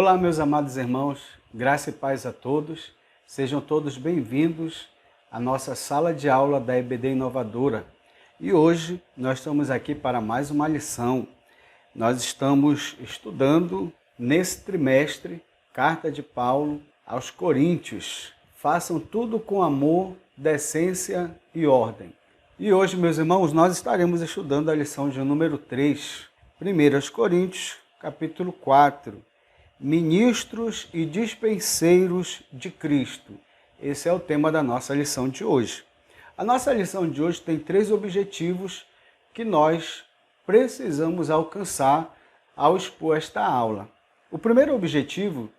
Olá, meus amados irmãos, graça e paz a todos. Sejam todos bem-vindos à nossa sala de aula da EBD Inovadora. E hoje nós estamos aqui para mais uma lição. Nós estamos estudando nesse trimestre Carta de Paulo aos Coríntios. Façam tudo com amor, decência e ordem. E hoje, meus irmãos, nós estaremos estudando a lição de número 3, 1 Coríntios, capítulo 4. Ministros e dispenseiros de Cristo. Esse é o tema da nossa lição de hoje. A nossa lição de hoje tem 3 objetivos que nós precisamos alcançar ao expor esta aula. O primeiro objetivo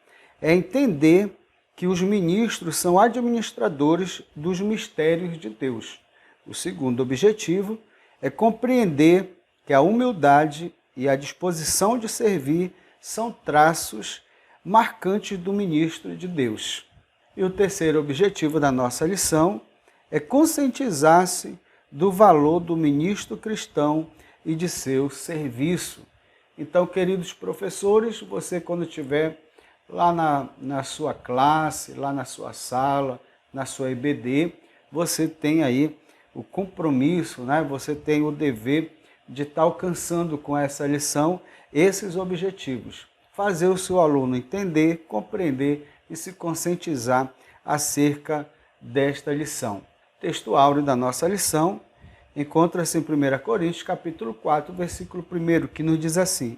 é entender que os ministros são administradores dos mistérios de Deus. O segundo objetivo é compreender que a humildade e a disposição de servir são traços marcantes do ministro de Deus. E o terceiro objetivo da nossa lição é conscientizar-se do valor do ministro cristão e de seu serviço. Então, queridos professores, você quando estiver lá na sua classe, lá na sua sala, na sua EBD, você tem aí o compromisso, Você tem o dever de estar alcançando com essa lição esses objetivos. Fazer o seu aluno entender, compreender e se conscientizar acerca desta lição. O texto áureo da nossa lição encontra-se em 1 Coríntios, capítulo 4, versículo 1, que nos diz assim: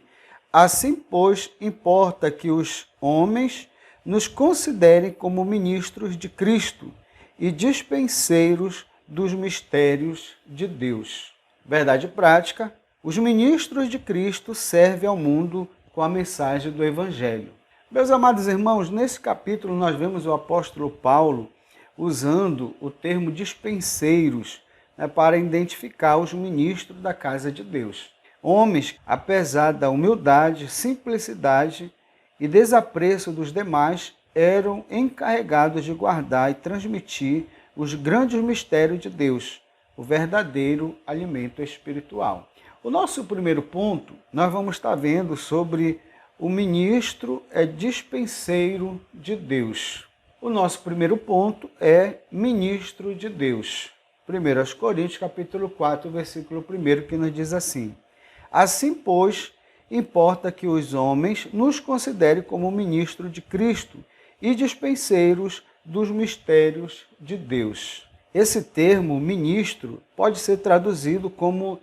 Assim, pois, importa que os homens nos considerem como ministros de Cristo e dispenseiros dos mistérios de Deus. Verdade prática, os ministros de Cristo servem ao mundo com a mensagem do Evangelho. Meus amados irmãos, nesse capítulo nós vemos o apóstolo Paulo usando o termo dispenseiros para identificar os ministros da casa de Deus. Homens, apesar da humildade, simplicidade e desapreço dos demais, eram encarregados de guardar e transmitir os grandes mistérios de Deus, o verdadeiro alimento espiritual. O nosso primeiro ponto, nós vamos estar vendo sobre o ministro é dispenseiro de Deus. O nosso primeiro ponto é ministro de Deus. 1 Coríntios, capítulo 4, versículo 1, que nos diz assim: Assim, pois, importa que os homens nos considerem como ministro de Cristo e dispenseiros dos mistérios de Deus. Esse termo, ministro, pode ser traduzido como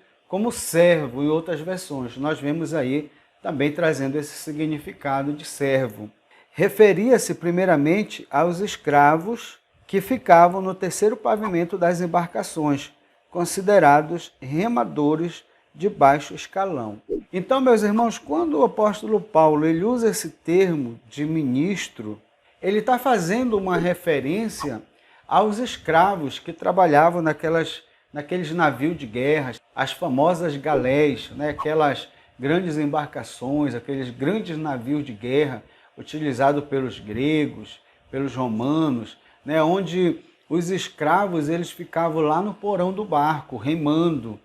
servo em outras versões. Nós vemos aí também trazendo esse significado de servo. Referia-se primeiramente aos escravos que ficavam no terceiro pavimento das embarcações, considerados remadores de baixo escalão. Então, meus irmãos, quando o apóstolo Paulo ele usa esse termo de ministro, ele está fazendo uma referência aos escravos que trabalhavam naqueles navios de guerra, as famosas galés, aquelas grandes embarcações, aqueles grandes navios de guerra utilizados pelos gregos, pelos romanos, onde os escravos eles ficavam lá no porão do barco, remando.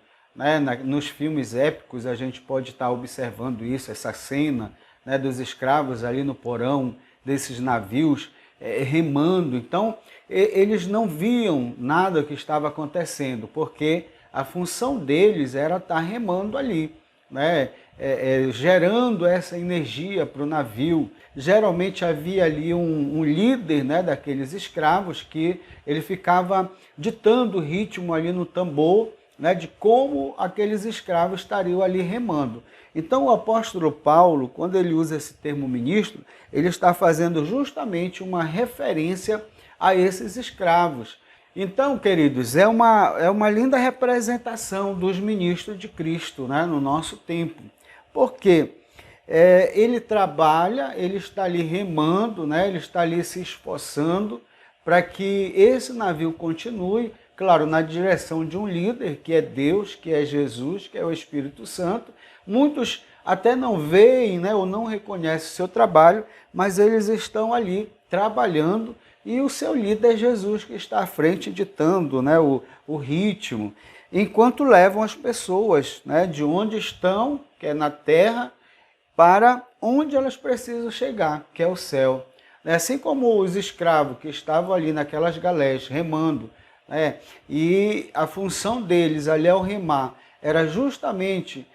Nos filmes épicos a gente pode estar observando isso, essa cena dos escravos ali no porão desses navios, remando. Então, eles não viam nada que estava acontecendo, porque a função deles era estar remando ali, gerando essa energia para o navio. Geralmente havia ali um líder daqueles escravos que ele ficava ditando o ritmo ali no tambor, de como aqueles escravos estariam ali remando. Então o apóstolo Paulo, quando ele usa esse termo ministro, ele está fazendo justamente uma referência a esses escravos. Então, queridos, é uma linda representação dos ministros de Cristo no nosso tempo. Porque ele trabalha, ele está ali remando, ele está ali se esforçando para que esse navio continue, claro, na direção de um líder, que é Deus, que é Jesus, que é o Espírito Santo. Muitos até não veem, ou não reconhecem o seu trabalho, mas eles estão ali trabalhando e o seu líder é Jesus, que está à frente ditando o ritmo, enquanto levam as pessoas de onde estão, que é na terra, para onde elas precisam chegar, que é o céu. Assim como os escravos que estavam ali naquelas galés remando, né? E a função deles ali ao remar era justamente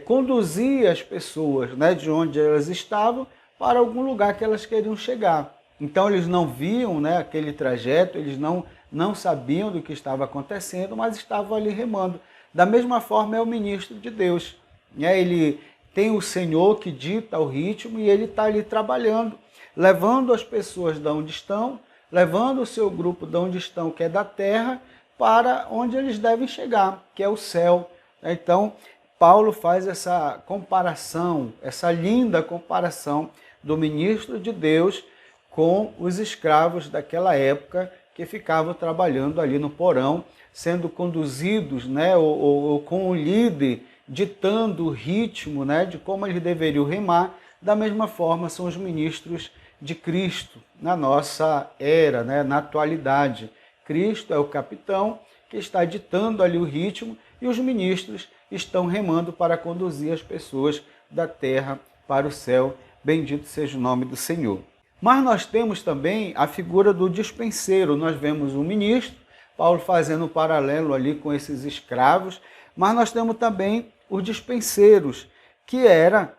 conduzir as pessoas, né, de onde elas estavam para algum lugar que elas queriam chegar. Então eles não viam, né, aquele trajeto, eles não sabiam do que estava acontecendo, mas estavam ali remando. Da mesma forma é o ministro de Deus, né? Ele tem o Senhor que dita o ritmo e ele está ali trabalhando, levando as pessoas de onde estão, levando o seu grupo de onde estão, que é da terra, para onde eles devem chegar, que é o céu. Então, Paulo faz essa comparação, essa linda comparação do ministro de Deus com os escravos daquela época que ficavam trabalhando ali no porão, sendo conduzidos, né, ou com o líder ditando o ritmo, né, de como eles deveriam remar. Da mesma forma são os ministros de Cristo na nossa era, né, na atualidade. Cristo é o capitão que está ditando ali o ritmo e os ministros estão remando para conduzir as pessoas da terra para o céu. Bendito seja o nome do Senhor. Mas nós temos também a figura do dispenseiro. Nós vemos o ministro, Paulo fazendo um paralelo ali com esses escravos, mas nós temos também os dispenseiros, que era,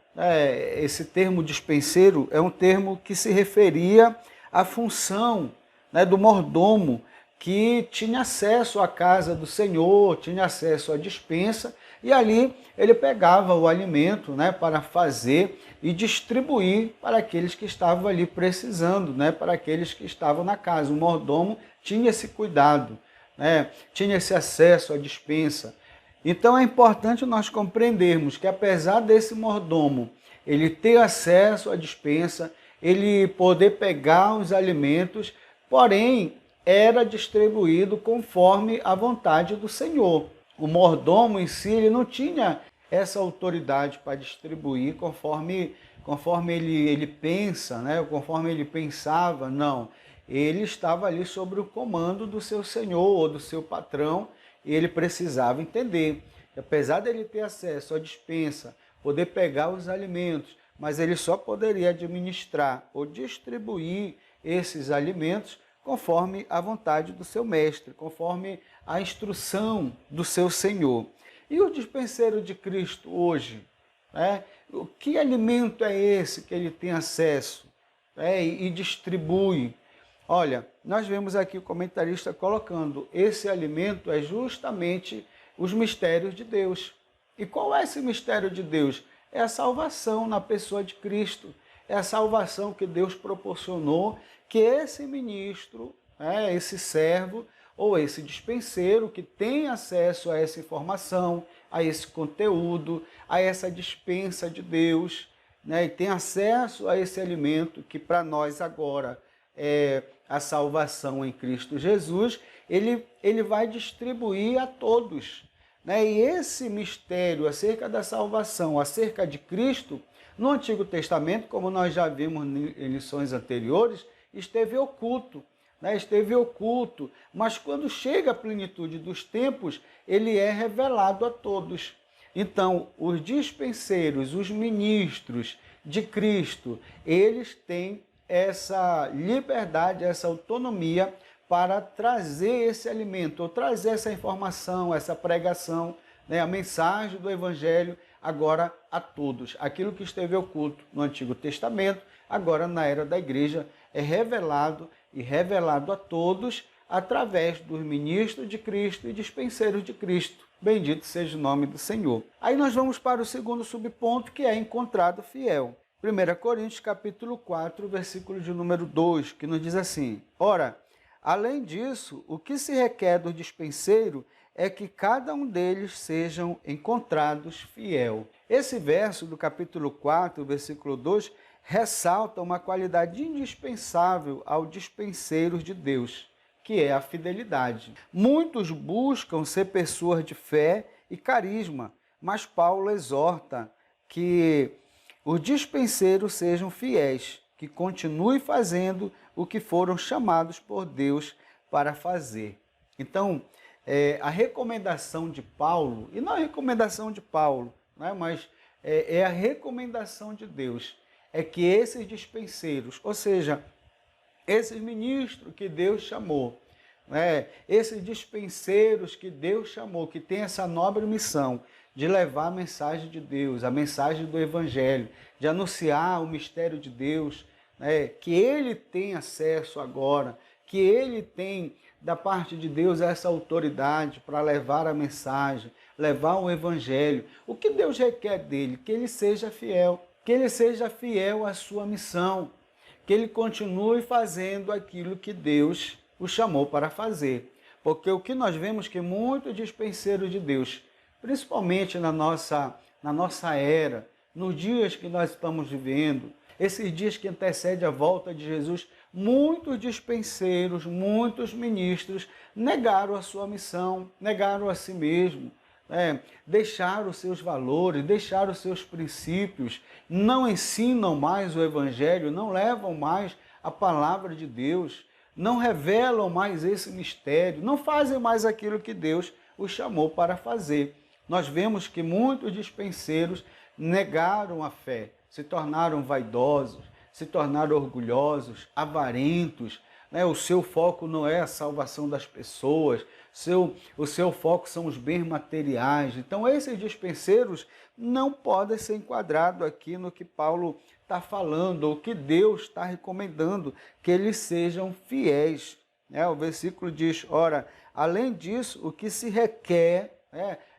esse termo dispenseiro é um termo que se referia à função, né, do mordomo, que tinha acesso à casa do Senhor, tinha acesso à despensa, e ali ele pegava o alimento, né, para fazer e distribuir para aqueles que estavam ali precisando, né, para aqueles que estavam na casa. O mordomo tinha esse cuidado, né, tinha esse acesso à despensa. Então é importante nós compreendermos que apesar desse mordomo ele ter acesso à despensa, ele poder pegar os alimentos, porém era distribuído conforme a vontade do Senhor. O mordomo em si ele não tinha essa autoridade para distribuir conforme ele pensa, né? Conforme ele pensava, não. Ele estava ali sob o comando do seu senhor ou do seu patrão e ele precisava entender que apesar dele ter acesso à despensa, poder pegar os alimentos, mas ele só poderia administrar ou distribuir esses alimentos conforme a vontade do seu mestre, conforme a instrução do seu Senhor. E o dispenseiro de Cristo hoje? Que alimento é esse que ele tem acesso e distribui? Olha, nós vemos aqui o comentarista colocando, esse alimento é justamente os mistérios de Deus. E qual é esse mistério de Deus? É a salvação na pessoa de Cristo. É a salvação que Deus proporcionou, que esse ministro, esse servo ou esse dispenseiro que tem acesso a essa informação, a esse conteúdo, a essa dispensa de Deus, né, e tem acesso a esse alimento que para nós agora é a salvação em Cristo Jesus, ele vai distribuir a todos. Né? E esse mistério acerca da salvação, acerca de Cristo, no Antigo Testamento, como nós já vimos em lições anteriores, esteve oculto, mas quando chega a plenitude dos tempos, ele é revelado a todos. Então, os dispenseiros, os ministros de Cristo, eles têm essa liberdade, essa autonomia para trazer esse alimento, ou trazer essa informação, essa pregação, né, a mensagem do Evangelho agora a todos. Aquilo que esteve oculto no Antigo Testamento, agora na era da igreja, é revelado e revelado a todos através dos ministros de Cristo e dispenseiros de Cristo. Bendito seja o nome do Senhor. Aí nós vamos para o segundo subponto, que é encontrado fiel. 1 Coríntios capítulo 4, versículo de número 2, que nos diz assim: Ora, além disso, o que se requer do dispenseiro é que cada um deles sejam encontrados fiel. Esse verso do capítulo 4, versículo 2, ressalta uma qualidade indispensável ao dispenseiro de Deus, que é a fidelidade. Muitos buscam ser pessoas de fé e carisma, mas Paulo exorta que os dispenseiros sejam fiéis, que continuem fazendo o que foram chamados por Deus para fazer. Então, a recomendação de Paulo, e não a recomendação de Paulo, né, mas é a recomendação de Deus, é que esses dispenseiros, ou seja, esses ministros que Deus chamou, esses dispenseiros que Deus chamou, que tem essa nobre missão de levar a mensagem de Deus, a mensagem do Evangelho, de anunciar o mistério de Deus, que ele tem acesso agora, que ele tem da parte de Deus essa autoridade para levar a mensagem, levar o Evangelho. O que Deus requer dele? Que ele seja fiel, à sua missão, que ele continue fazendo aquilo que Deus o chamou para fazer. Porque o que nós vemos que muitos dispenseiros de Deus, principalmente na nossa era, nos dias que nós estamos vivendo, esses dias que antecedem a volta de Jesus, muitos dispenseiros, muitos ministros negaram a sua missão, negaram a si mesmo, deixaram os seus valores, deixaram os seus princípios, não ensinam mais o Evangelho, não levam mais a palavra de Deus, não revelam mais esse mistério, não fazem mais aquilo que Deus os chamou para fazer. Nós vemos que muitos dispenseiros negaram a fé, se tornaram vaidosos, se tornaram orgulhosos, avarentos. O seu foco não é a salvação das pessoas, o seu foco são os bens materiais. Então, esses dispenseiros não podem ser enquadrados aqui no que Paulo está falando, ou que Deus está recomendando, que eles sejam fiéis. O versículo diz, ora, além disso, o que se requer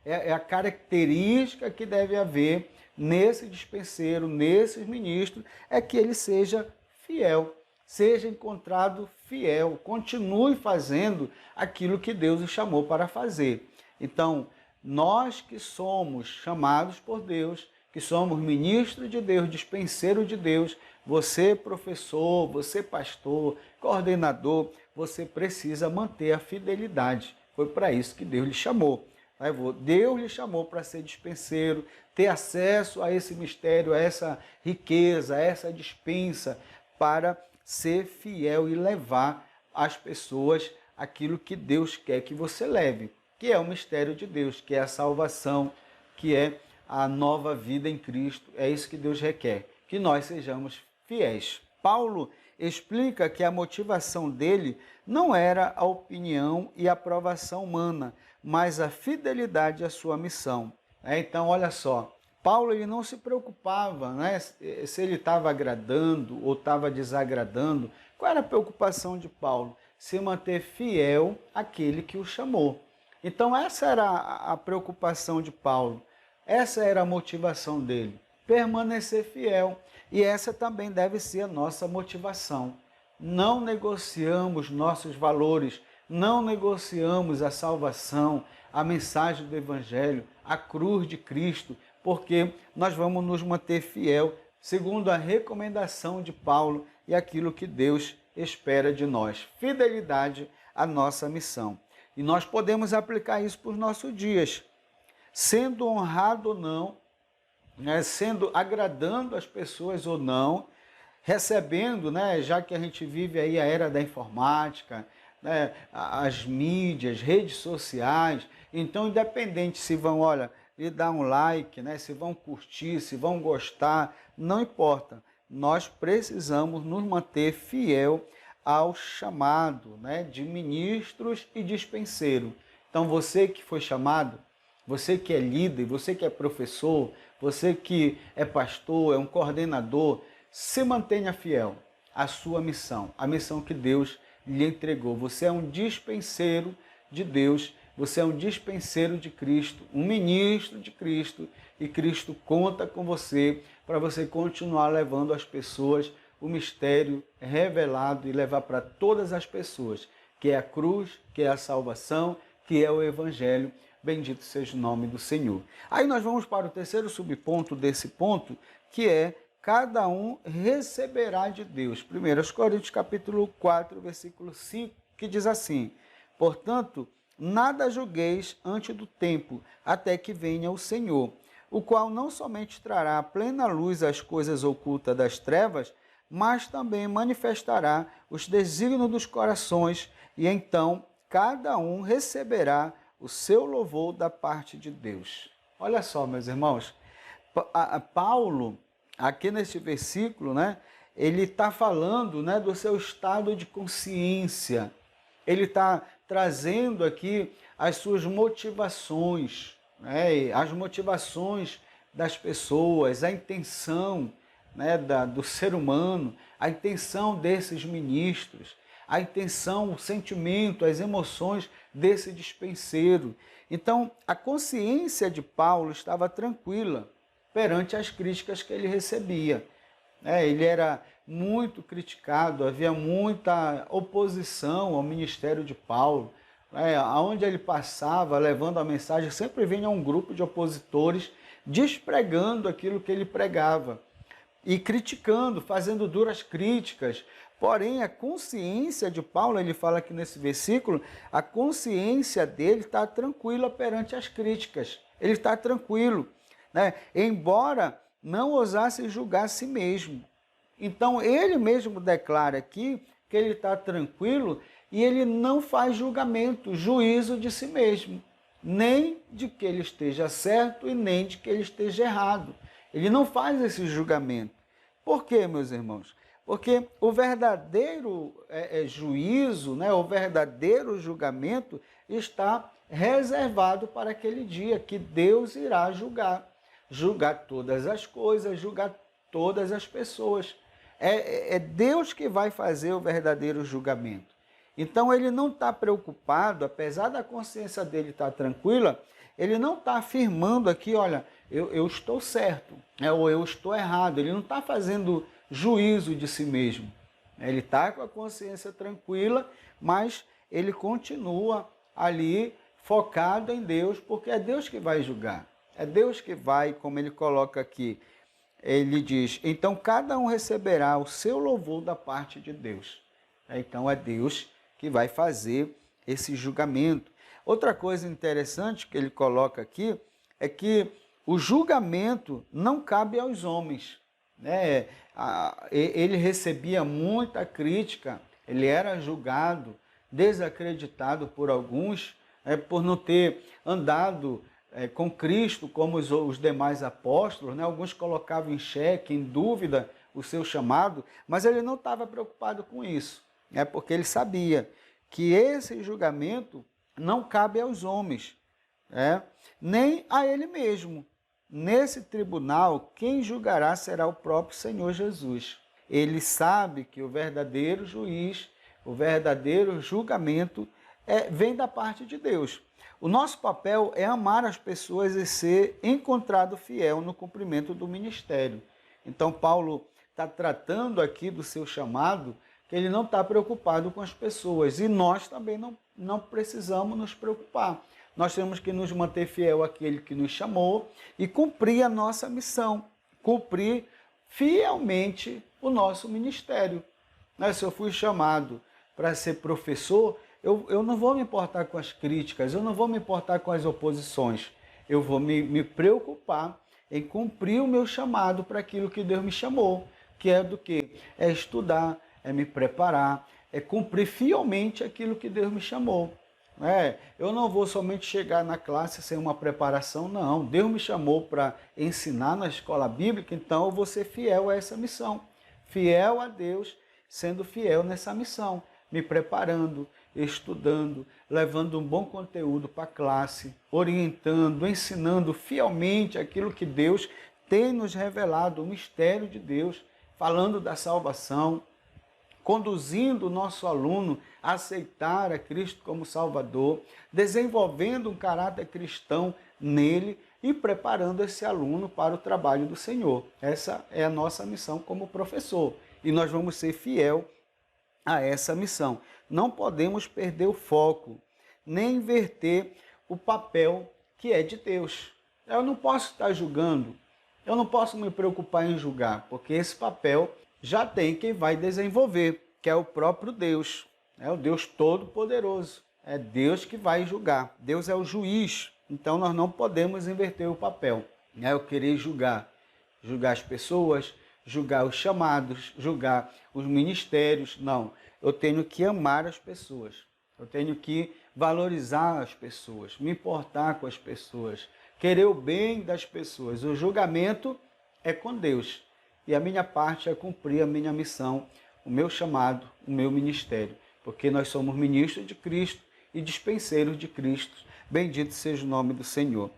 é a característica que deve haver nesse dispenseiro, nesses ministros, é que ele seja fiel, seja encontrado fiel, continue fazendo aquilo que Deus o chamou para fazer. Então, nós que somos chamados por Deus, que somos ministros de Deus, dispenseiro de Deus, você professor, você pastor, coordenador, você precisa manter a fidelidade. Foi para isso que Deus lhe chamou. Deus lhe chamou para ser dispenseiro, ter acesso a esse mistério, a essa riqueza, a essa dispensa, para ser fiel e levar às pessoas aquilo que Deus quer que você leve, que é o mistério de Deus, que é a salvação, que é a nova vida em Cristo. É isso que Deus requer, que nós sejamos fiéis. Paulo explica que a motivação dele não era a opinião e a aprovação humana, mas a fidelidade à sua missão. Então, olha só, Paulo ele não se preocupava se ele estava agradando ou estava desagradando. Qual era a preocupação de Paulo? Se manter fiel àquele que o chamou. Então, essa era a preocupação de Paulo, essa era a motivação dele, permanecer fiel. E essa também deve ser a nossa motivação. Não negociamos nossos valores, não negociamos a salvação, a mensagem do Evangelho, a cruz de Cristo, porque nós vamos nos manter fiel, segundo a recomendação de Paulo e aquilo que Deus espera de nós. Fidelidade à nossa missão. E nós podemos aplicar isso para os nossos dias, sendo honrado ou não, sendo agradando as pessoas ou não, recebendo, já que a gente vive aí a era da informática, as mídias, redes sociais, então independente se vão, lhe dar um like, se vão curtir, se vão gostar, não importa, nós precisamos nos manter fiel ao chamado de ministros e dispenseiro. Então você que foi chamado, você que é líder, você que é professor, você que é pastor, é um coordenador, se mantenha fiel à sua missão, à missão que Deus lhe entregou. Você é um dispenseiro de Deus, você é um dispenseiro de Cristo, um ministro de Cristo, e Cristo conta com você para você continuar levando às pessoas o mistério revelado e levar para todas as pessoas, que é a cruz, que é a salvação, que é o Evangelho. Bendito seja o nome do Senhor. Aí nós vamos para o terceiro subponto desse ponto, que é cada um receberá de Deus. 1 Coríntios capítulo 4, versículo 5, que diz assim: portanto, nada julgueis antes do tempo, até que venha o Senhor, o qual não somente trará a plena luz às coisas ocultas das trevas, mas também manifestará os desígnios dos corações, e então cada um receberá o seu louvor da parte de Deus. Olha só, meus irmãos, Paulo, aqui neste versículo, né, ele está falando, né, do seu estado de consciência. Ele está trazendo aqui as suas motivações, né, as motivações das pessoas, a intenção, né, do ser humano, a intenção desses ministros, a intenção, o sentimento, as emoções desse dispenseiro. Então, a consciência de Paulo estava tranquila perante as críticas que ele recebia. Ele era muito criticado, havia muita oposição ao ministério de Paulo. Aonde ele passava, levando a mensagem, sempre vinha um grupo de opositores despregando aquilo que ele pregava e criticando, fazendo duras críticas. Porém, a consciência de Paulo, ele fala aqui nesse versículo, a consciência dele está tranquila perante as críticas. Ele está tranquilo, né? Embora não ousasse julgar a si mesmo. Então, ele mesmo declara aqui que ele está tranquilo e ele não faz julgamento, juízo de si mesmo, nem de que ele esteja certo e nem de que ele esteja errado. Ele não faz esse julgamento. Por quê, meus irmãos? Porque o verdadeiro juízo, né, o verdadeiro julgamento está reservado para aquele dia que Deus irá julgar. Julgar todas as coisas, julgar todas as pessoas. É Deus que vai fazer o verdadeiro julgamento. Então ele não está preocupado, apesar da consciência dele estar tranquila, ele não está afirmando aqui, olha, eu estou certo, ou eu estou errado. Ele não está fazendo juízo de si mesmo. Ele está com a consciência tranquila, mas ele continua ali focado em Deus, porque é Deus que vai julgar. É Deus que vai, como ele coloca aqui, ele diz, então cada um receberá o seu louvor da parte de Deus. Então é Deus que vai fazer esse julgamento. Outra coisa interessante que ele coloca aqui é que o julgamento não cabe aos homens. Ele recebia muita crítica, ele era julgado, desacreditado por alguns, por não ter andado com Cristo como os demais apóstolos. Alguns colocavam em xeque, em dúvida o seu chamado, mas ele não estava preocupado com isso, porque ele sabia que esse julgamento não cabe aos homens, nem a ele mesmo. Nesse tribunal, quem julgará será o próprio Senhor Jesus. Ele sabe que o verdadeiro juiz, o verdadeiro julgamento vem da parte de Deus. O nosso papel é amar as pessoas e ser encontrado fiel no cumprimento do ministério. Então, Paulo está tratando aqui do seu chamado, que ele não está preocupado com as pessoas. E nós também não precisamos nos preocupar. Nós temos que nos manter fiel àquele que nos chamou e cumprir a nossa missão, cumprir fielmente o nosso ministério. Se eu fui chamado para ser professor, eu não vou me importar com as críticas, eu não vou me importar com as oposições. Eu vou me preocupar em cumprir o meu chamado para aquilo que Deus me chamou, que é do quê? É estudar, é me preparar, é cumprir fielmente aquilo que Deus me chamou. Eu não vou somente chegar na classe sem uma preparação, não. Deus me chamou para ensinar na escola bíblica, então eu vou ser fiel a essa missão. Fiel a Deus, sendo fiel nessa missão. Me preparando, estudando, levando um bom conteúdo para a classe, orientando, ensinando fielmente aquilo que Deus tem nos revelado, o mistério de Deus, falando da salvação, conduzindo o nosso aluno a aceitar a Cristo como Salvador, desenvolvendo um caráter cristão nele e preparando esse aluno para o trabalho do Senhor. Essa é a nossa missão como professor e nós vamos ser fiel a essa missão. Não podemos perder o foco, nem inverter o papel que é de Deus. Eu não posso estar julgando, eu não posso me preocupar em julgar, porque esse papel já tem quem vai desenvolver, que é o próprio Deus. É o Deus Todo-Poderoso. É Deus que vai julgar. Deus é o juiz. Então nós não podemos inverter o papel. Eu querer julgar as pessoas, julgar os chamados, julgar os ministérios. Não. Eu tenho que amar as pessoas. Eu tenho que valorizar as pessoas, me importar com as pessoas, querer o bem das pessoas. O julgamento é com Deus. e a minha parte é cumprir a minha missão, o meu chamado, o meu ministério, porque nós somos ministros de Cristo e dispenseiros de Cristo. Bendito seja o nome do Senhor.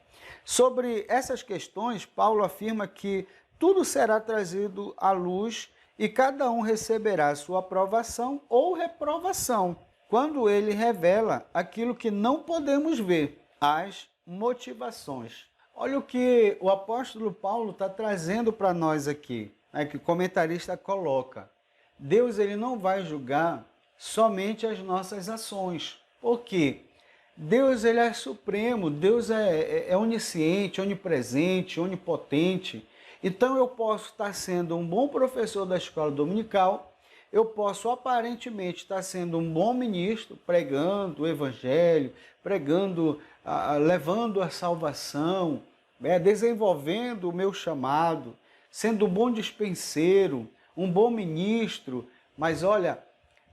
Sobre essas questões, Paulo afirma que tudo será trazido à luz e cada um receberá sua aprovação ou reprovação, quando ele revela aquilo que não podemos ver, as motivações. Olha o que o apóstolo Paulo está trazendo para nós aqui, que o comentarista coloca. Deus ele não vai julgar somente as nossas ações. Por quê? Deus ele é supremo, Deus é onisciente, onipresente, onipotente. Então eu posso estar sendo um bom professor da escola dominical, eu posso aparentemente estar sendo um bom ministro, pregando o evangelho, pregando, levando a salvação, desenvolvendo o meu chamado, sendo um bom dispenseiro, um bom ministro, mas olha,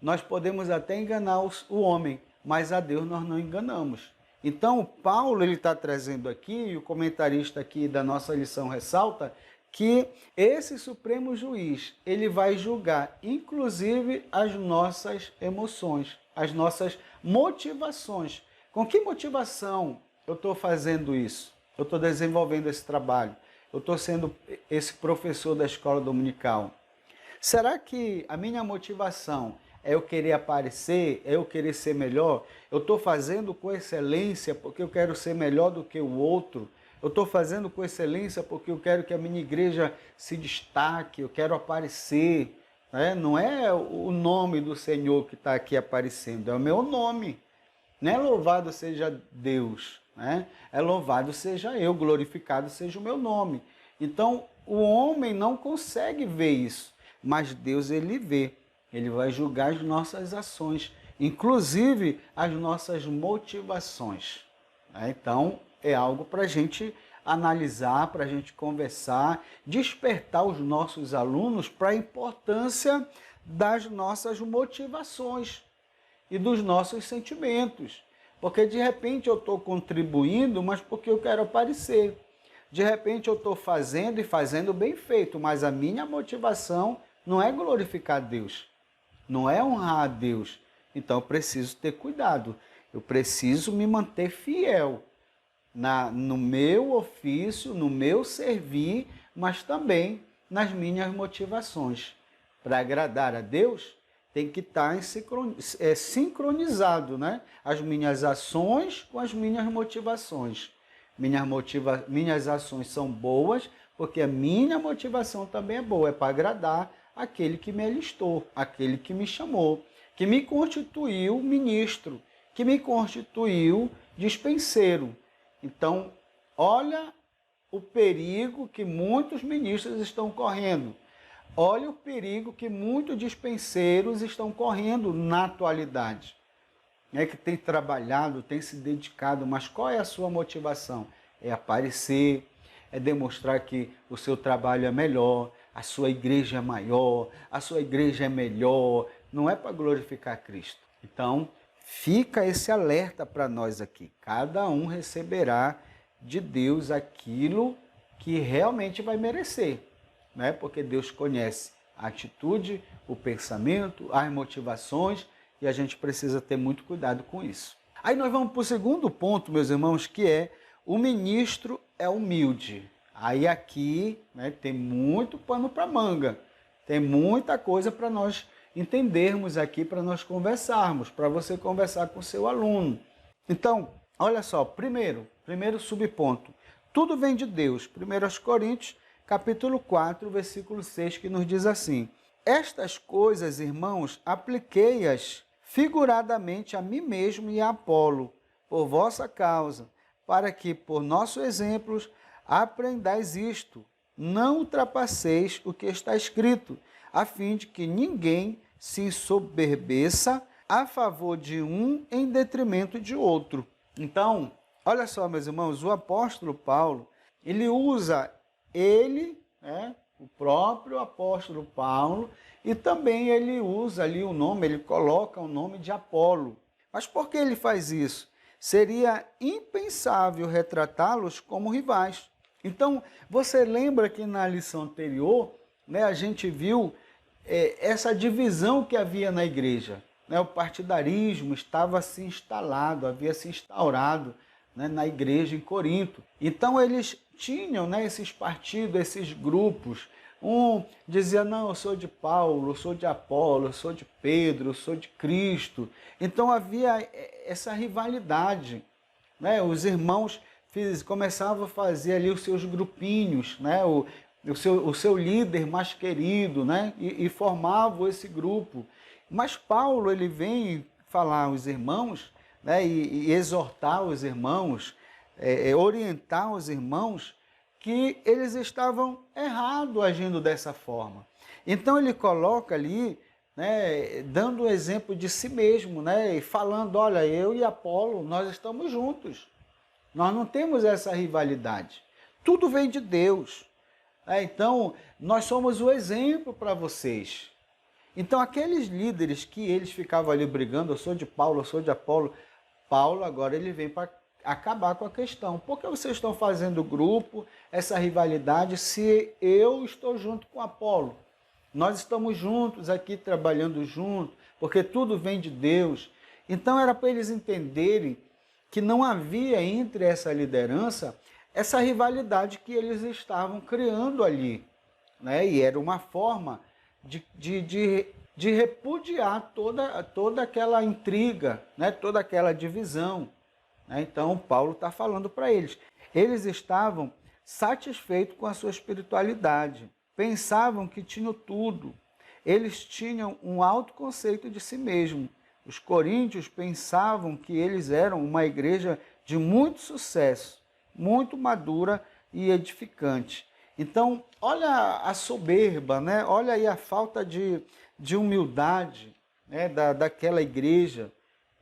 nós podemos até enganar o homem, mas a Deus nós não enganamos. Então, Paulo ele está trazendo aqui, e o comentarista aqui da nossa lição ressalta, que esse Supremo Juiz, ele vai julgar, inclusive, as nossas emoções, as nossas motivações. Com que motivação eu estou fazendo isso? Eu estou desenvolvendo esse trabalho? Eu estou sendo esse professor da escola dominical? Será que a minha motivação é eu querer aparecer, é eu querer ser melhor? Eu estou fazendo com excelência porque eu quero ser melhor do que o outro? Eu estou fazendo com excelência porque eu quero que a minha igreja se destaque, eu quero aparecer. Né? Não é o nome do Senhor que está aqui aparecendo, é o meu nome. Não é louvado seja Deus, né? É louvado seja eu, glorificado seja o meu nome. Então, o homem não consegue ver isso, mas Deus ele vê. Ele vai julgar as nossas ações, inclusive as nossas motivações. Né? Então, é algo para a gente analisar, para a gente conversar, despertar os nossos alunos para a importância das nossas motivações e dos nossos sentimentos. Porque de repente eu estou contribuindo, mas porque eu quero aparecer. De repente eu estou fazendo e fazendo bem feito, mas a minha motivação não é glorificar a Deus, não é honrar a Deus. Então eu preciso ter cuidado, eu preciso me manter fiel no meu ofício, no meu servir, mas também nas minhas motivações. Para agradar a Deus, tem que estar sincronizado, né? As minhas ações com as minhas motivações. Minhas ações são boas, porque a minha motivação também é boa, é para agradar aquele que me alistou, aquele que me chamou, que me constituiu ministro, que me constituiu dispenseiro. Então, olha o perigo que muitos ministros estão correndo. Olha o perigo que muitos dispenseiros estão correndo na atualidade. Que tem trabalhado, tem se dedicado, mas qual é a sua motivação? É aparecer, é demonstrar que o seu trabalho é melhor, a sua igreja é maior, a sua igreja é melhor. Não é para glorificar Cristo. Então, fica esse alerta para nós aqui. Cada um receberá de Deus aquilo que realmente vai merecer. Né? Porque Deus conhece a atitude, o pensamento, as motivações, e a gente precisa ter muito cuidado com isso. Aí nós vamos para o segundo ponto, meus irmãos, que é o ministro é humilde. Aí aqui, né, tem muito pano para manga, tem muita coisa para nós entendermos aqui, para nós conversarmos, para você conversar com o seu aluno. Então, olha só, primeiro subponto, tudo vem de Deus. 1 Coríntios, capítulo 4, versículo 6, que nos diz assim: estas coisas, irmãos, apliquei-as figuradamente a mim mesmo e a Apolo, por vossa causa, para que, por nossos exemplos, aprendais isto, não ultrapasseis o que está escrito, a fim de que ninguém se ensoberbeça a favor de um em detrimento de outro. Então, olha só, meus irmãos, o apóstolo Paulo, ele usa o próprio apóstolo Paulo, e também ele usa ali o nome, ele coloca o nome de Apolo. Mas por que ele faz isso? Seria impensável retratá-los como rivais. Então, você lembra que na lição anterior, né, a gente viu essa divisão que havia na igreja. Né? O partidarismo estava se instalado, havia se instaurado, né, na igreja em Corinto. Então eles tinham, né, esses partidos, esses grupos. Um dizia, não, eu sou de Paulo, eu sou de Apolo, eu sou de Pedro, eu sou de Cristo. Então havia essa rivalidade. Né? Os irmãos começavam a fazer ali os seus grupinhos, né? O seu líder mais querido, né? E formavam esse grupo. Mas Paulo, ele vem falar aos irmãos, né? E exortar os irmãos, orientar os irmãos que eles estavam errados agindo dessa forma. Então ele coloca ali, né, dando o exemplo de si mesmo, né, e falando, olha, eu e Apolo, nós estamos juntos. Nós não temos essa rivalidade. Tudo vem de Deus. Então, nós somos o exemplo para vocês. Então, aqueles líderes que eles ficavam ali brigando, eu sou de Paulo, eu sou de Apolo, Paulo agora ele vem para acabar com a questão. Por que vocês estão fazendo grupo, essa rivalidade, se eu estou junto com Apolo? Nós estamos juntos aqui, trabalhando juntos, porque tudo vem de Deus. Então era para eles entenderem que não havia entre essa liderança essa rivalidade que eles estavam criando ali. Né? E era uma forma de repudiar toda aquela intriga, né? Toda aquela divisão. Então, Paulo está falando para eles. Eles estavam satisfeitos com a sua espiritualidade. Pensavam que tinham tudo. Eles tinham um alto conceito de si mesmo. Os coríntios pensavam que eles eram uma igreja de muito sucesso, muito madura e edificante. Então, olha a soberba, né? Olha aí a falta de humildade, né? daquela igreja.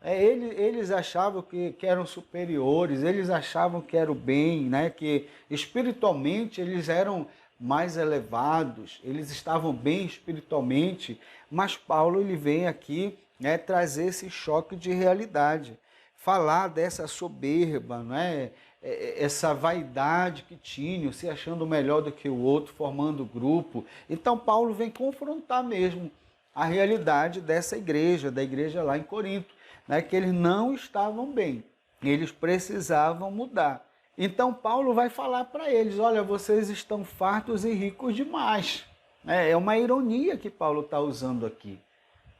Eles achavam que eram superiores, eles achavam que era o bem, né? Que espiritualmente eles eram mais elevados, eles estavam bem espiritualmente, mas Paulo ele vem aqui, né, trazer esse choque de realidade, falar dessa soberba, né? Essa vaidade que tinham, se achando melhor do que o outro, formando grupo. Então Paulo vem confrontar mesmo a realidade dessa igreja, da igreja lá em Corinto, né, que eles não estavam bem, eles precisavam mudar. Então Paulo vai falar para eles, olha, vocês estão fartos e ricos demais. É uma ironia que Paulo está usando aqui,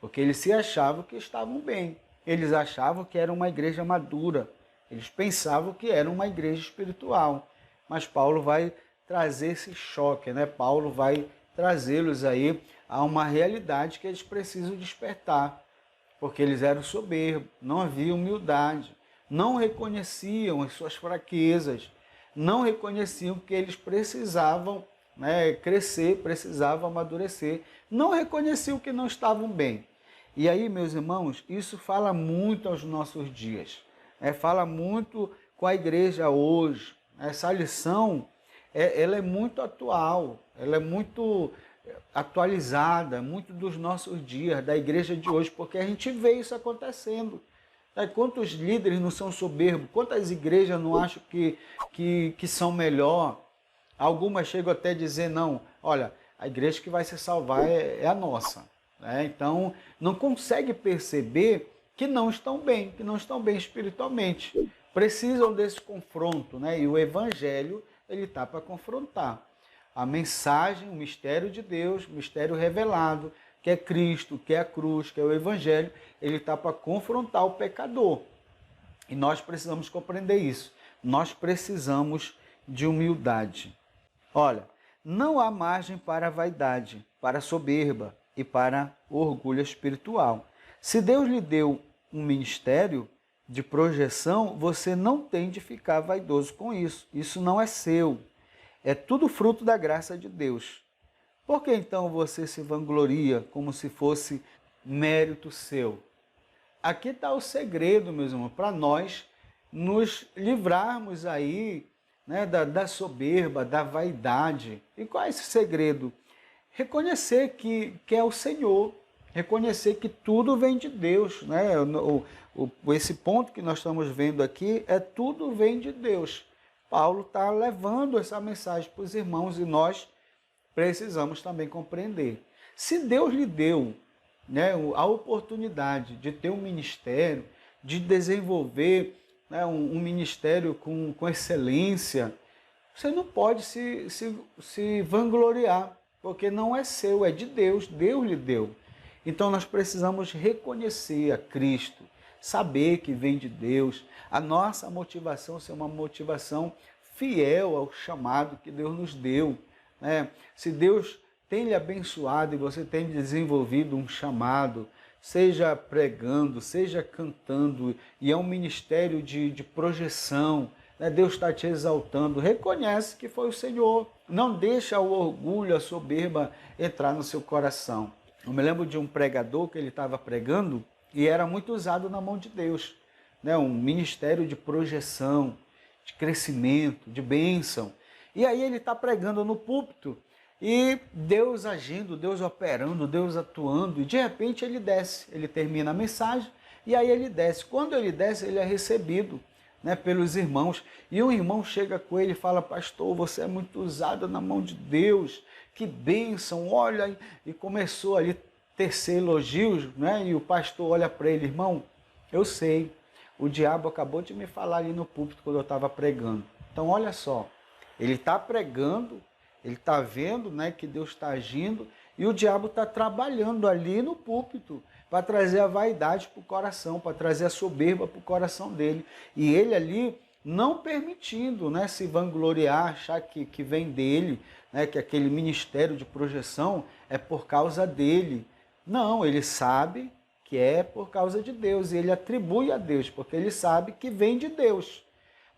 porque eles se achavam que estavam bem, eles achavam que era uma igreja madura, eles pensavam que era uma igreja espiritual, mas Paulo vai trazer esse choque, né? Paulo vai trazê-los aí a uma realidade que eles precisam despertar, porque eles eram soberbos, não havia humildade, não reconheciam as suas fraquezas, não reconheciam que eles precisavam, né, crescer, precisavam amadurecer, não reconheciam que não estavam bem. E aí, meus irmãos, isso fala muito aos nossos dias, fala muito com a igreja hoje. Essa lição, ela é muito atual, ela é muito atualizada, muito dos nossos dias, da igreja de hoje, porque a gente vê isso acontecendo. Quantos líderes não são soberbos? Quantas igrejas não acham que são melhor? Algumas chegam até a dizer, não, olha, a igreja que vai se salvar é a nossa. Então, não consegue perceber que não estão bem espiritualmente. Precisam desse confronto, né? E o evangelho, ele está para confrontar. A mensagem, o mistério de Deus, o mistério revelado, que é Cristo, que é a cruz, que é o evangelho, ele está para confrontar o pecador. E nós precisamos compreender isso. Nós precisamos de humildade. Olha, não há margem para a vaidade, para a soberba e para o orgulho espiritual. Se Deus lhe deu um ministério de projeção, você não tem de ficar vaidoso com isso. Isso não é seu. É tudo fruto da graça de Deus. Por que então você se vangloria como se fosse mérito seu? Aqui está o segredo, meus irmãos, para nós nos livrarmos aí, né, da soberba, da vaidade. E qual é esse segredo? Reconhecer que é o Senhor, reconhecer que tudo vem de Deus. Né? Esse ponto que nós estamos vendo aqui tudo vem de Deus. Paulo está levando essa mensagem para os irmãos e nós precisamos também compreender. Se Deus lhe deu, né, a oportunidade de ter um ministério, de desenvolver, né, um ministério com excelência, você não pode se vangloriar, porque não é seu, é de Deus, Deus lhe deu. Então nós precisamos reconhecer a Cristo, saber que vem de Deus, a nossa motivação ser uma motivação fiel ao chamado que Deus nos deu, né? Se Deus tem lhe abençoado e você tem desenvolvido um chamado, seja pregando, seja cantando, e é um ministério de projeção, né? Deus está te exaltando, reconhece que foi o Senhor. Não deixa o orgulho, a soberba entrar no seu coração. Eu me lembro de um pregador que ele estava pregando e era muito usado na mão de Deus, né? Um ministério de projeção, de crescimento, de bênção. E aí ele está pregando no púlpito e Deus agindo, Deus operando, Deus atuando, e de repente ele desce, ele termina a mensagem e aí ele desce. Quando ele desce, ele é recebido, né, pelos irmãos, e um irmão chega com ele e fala: pastor, você é muito usado na mão de Deus, que bênção, olha, e começou ali a tecer elogios, né? E o pastor olha para ele: irmão, eu sei, o diabo acabou de me falar ali no púlpito quando eu estava pregando. Então olha só, ele está pregando, ele está vendo, né, que Deus está agindo, e o diabo está trabalhando ali no púlpito para trazer a vaidade para o coração, para trazer a soberba para o coração dele. E ele ali não permitindo, né, se vangloriar, achar que vem dele, né, que aquele ministério de projeção é por causa dele. Não, ele sabe que é por causa de Deus, e ele atribui a Deus, porque ele sabe que vem de Deus.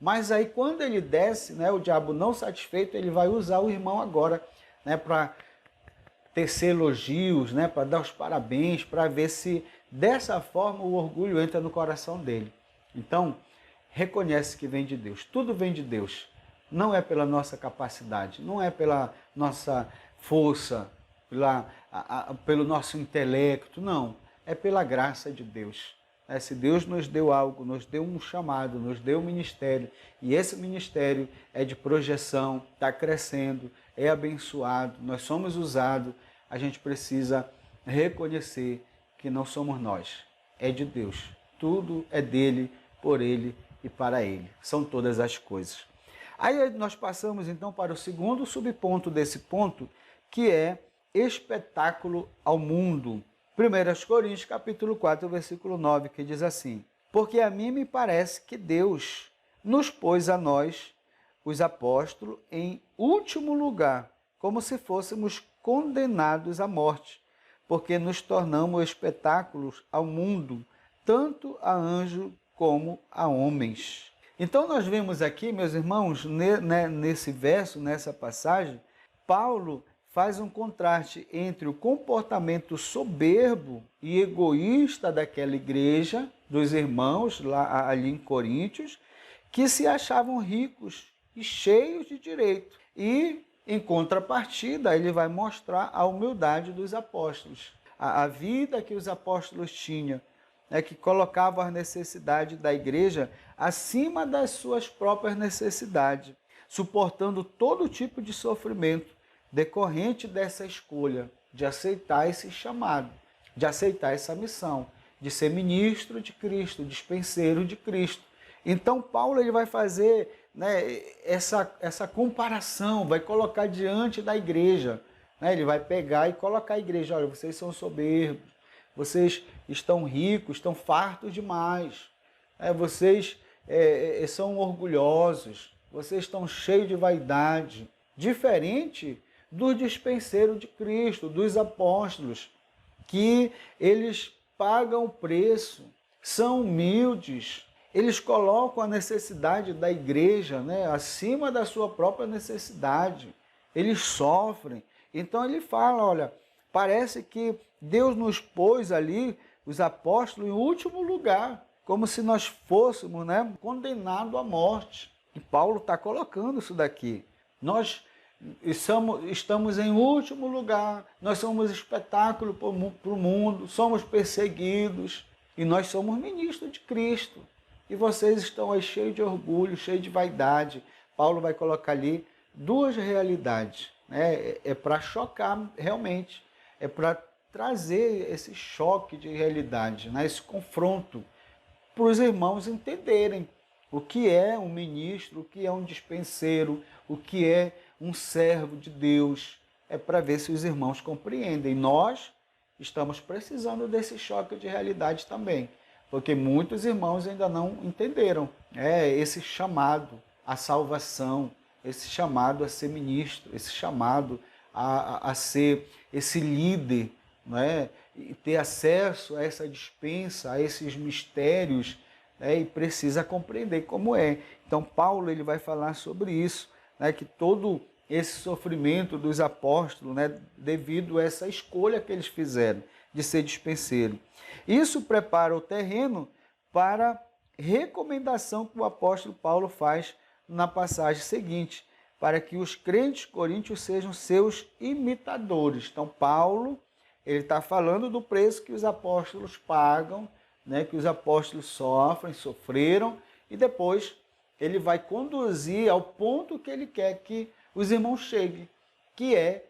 Mas aí quando ele desce, né, o diabo não satisfeito, ele vai usar o irmão agora, né, para tecer elogios, né, para dar os parabéns, para ver se dessa forma o orgulho entra no coração dele. Então, reconhece que vem de Deus. Tudo vem de Deus. Não é pela nossa capacidade, não é pela nossa força, pelo nosso intelecto, não. É pela graça de Deus. Se Deus nos deu algo, nos deu um chamado, nos deu um ministério, e esse ministério é de projeção, está crescendo, é abençoado, nós somos usados, a gente precisa reconhecer que não somos nós, é de Deus. Tudo é dele, por ele e para ele. São todas as coisas. Aí nós passamos então para o segundo subponto desse ponto, que é espetáculo ao mundo. 1 Coríntios capítulo 4, versículo 9, que diz assim: porque a mim me parece que Deus nos pôs a nós, os apóstolos, em último lugar, como se fôssemos condenados à morte, porque nos tornamos espetáculos ao mundo, tanto a anjo como a homens. Então nós vemos aqui, meus irmãos, nesse verso, nessa passagem, Paulo faz um contraste entre o comportamento soberbo e egoísta daquela igreja, dos irmãos lá ali em Coríntios, que se achavam ricos e cheios de direito. E, em contrapartida, ele vai mostrar a humildade dos apóstolos. A vida que os apóstolos tinham, que colocavam as necessidades da igreja acima das suas próprias necessidades, suportando todo tipo de sofrimento decorrente dessa escolha de aceitar esse chamado, de aceitar essa missão, de ser ministro de Cristo, dispenseiro de Cristo. Então Paulo ele vai fazer, né, essa comparação, vai colocar diante da igreja, né? Ele vai pegar e colocar a igreja: olha, vocês são soberbos, vocês estão ricos, estão fartos demais, vocês são orgulhosos, vocês estão cheios de vaidade, diferente do dispenseiro de Cristo, dos apóstolos, que eles pagam o preço, são humildes, eles colocam a necessidade da igreja, né, acima da sua própria necessidade, eles sofrem. Então ele fala: olha, parece que Deus nos pôs ali, os apóstolos, em último lugar, como se nós fôssemos, né, condenados à morte. E Paulo está colocando isso daqui. Nós estamos em último lugar, nós somos espetáculo para o mundo, somos perseguidos, e nós somos ministros de Cristo. E vocês estão aí cheios de orgulho, cheios de vaidade. Paulo vai colocar ali duas realidades. né? É para chocar realmente, é para trazer esse choque de realidade, né? Esse confronto, para os irmãos entenderem o que é um ministro, o que é um dispenseiro, o que é um servo de Deus. É para ver se os irmãos compreendem. Nós estamos precisando desse choque de realidade também, porque muitos irmãos ainda não entenderam esse chamado à salvação, esse chamado a ser ministro, esse chamado a ser esse líder, não é? E ter acesso a essa dispensa, a esses mistérios, e precisa compreender como é. Então Paulo ele vai falar sobre isso, né, que todo esse sofrimento dos apóstolos, né, devido a essa escolha que eles fizeram de ser dispenseiro. Isso prepara o terreno para a recomendação que o apóstolo Paulo faz na passagem seguinte, para que os crentes coríntios sejam seus imitadores. Então Paulo ele está falando do preço que os apóstolos pagam, né, que os apóstolos sofreram, e depois ele vai conduzir ao ponto que ele quer que os irmãos cheguem, que é